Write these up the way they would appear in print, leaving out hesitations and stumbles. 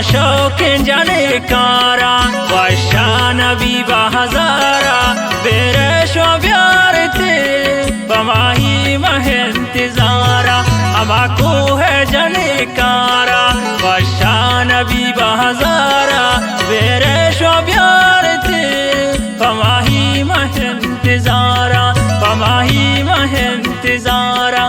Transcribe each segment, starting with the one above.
शौक जाने कारा वशा नबी बहजारा बेरे शो प्यार थे बमाही मह इंतजारा अमा को है जाने कारा वशा नबी बहजारा बेरे शो प्यार थे बमाही मह इंतजारा बमाही मह इंतजारा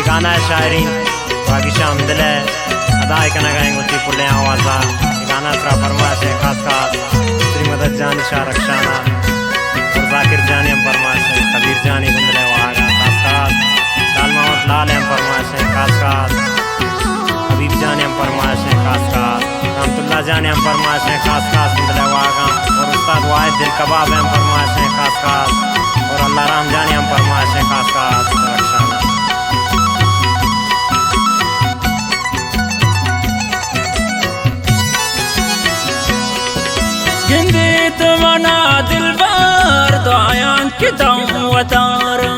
गाना है शायरी बाकी शाम दिल है अदाए करना गाएंगे उसी पुले आवाज़ा गाना सरा फरमाइश है खास खास श्री मदद जानी शाह रक्षाना और जाकिर जानी हम फरमाइश है कबीर जानी गुंदले वहाँ का खास खास लाल मोहम्मद लाल हम फरमाइश है खास खास हबीब जानी हम फरमाइश है खास खास रहमतुल्लाह जानी हम फरमाइश है खास खास गुंदले वहाँ का और उस्ताद वाहिद दिल कबाब हम फरमाइश है खास खास और अल्लाह राम जानी हम फरमाइश है खास खास रक्षाना गिंदित मना दिलबर दायां की वतारा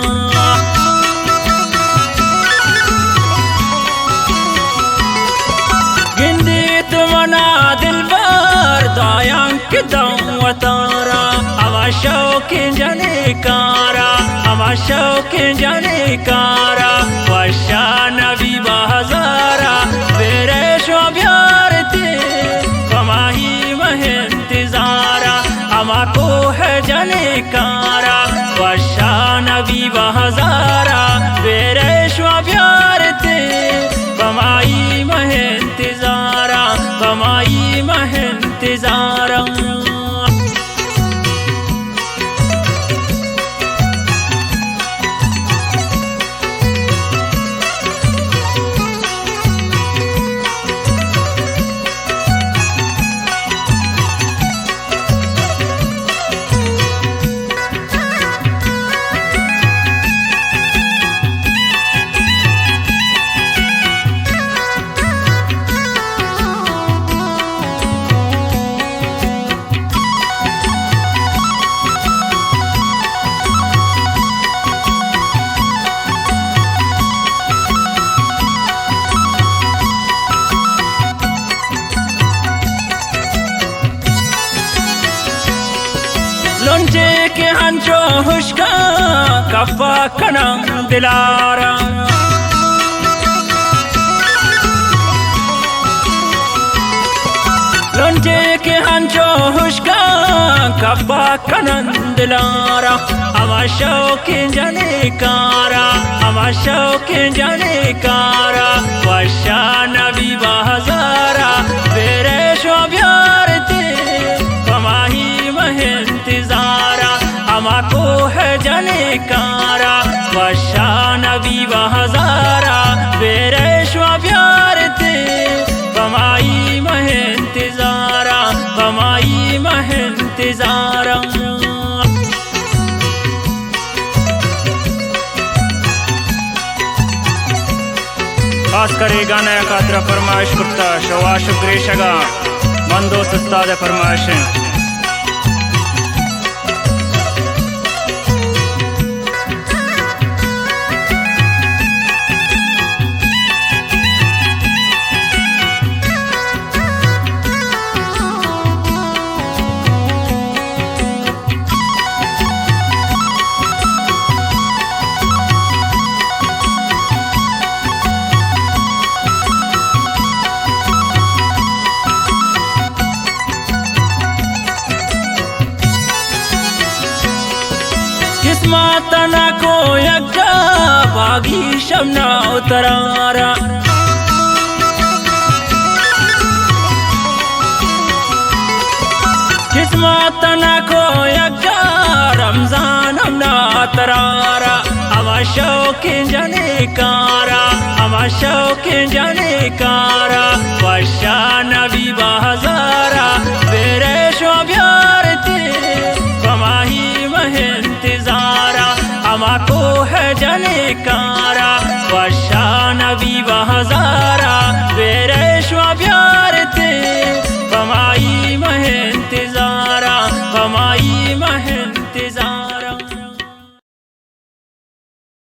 गिंदित मना दिलबर दायां की वतारा अमा शौक जाने कारा अमा शौक जाने कारा वशा नबी बहजारा बेरे शो प्यार थे बमाही मह इंतजारा अमा को है जाने कारा वशा नबी बहजारा बेरे शो प्यार थे बमाही मह इंतजारा बमाही मह इंतजारा लोंचे के हंचो हुश्का कफा कना दिलारा लोंचे के हंचो हुश्का कफा कना दिलारा अमा शौक जाने कारा अमा शौक जाने कारा वशा नबी बहजारा बेरे शो प्यार थे बमाही मह इंतजारा अमा को है जाने कारा वशा नबी बहजारा बेरे शो प्यार थे बमाही मह इंतजारा बमाही मह इंतजारा खास करे गाना खातिर फरमाइश कुर्ता शवा शुक्र शगा मन दोस्त उस्ताद फरमाइश किस्मत ना को यज्ञा बागी शमना उतरारा किस्मत ना को यज्ञा रमजान हमना तरारा अमा शौक जाने कारा अमा शौक जाने कारा वशा नबी बहजारा बेरे शो प्यार थे बमाही मह इंतजारा अमा को है जाने कारा वशा नबी बहजारा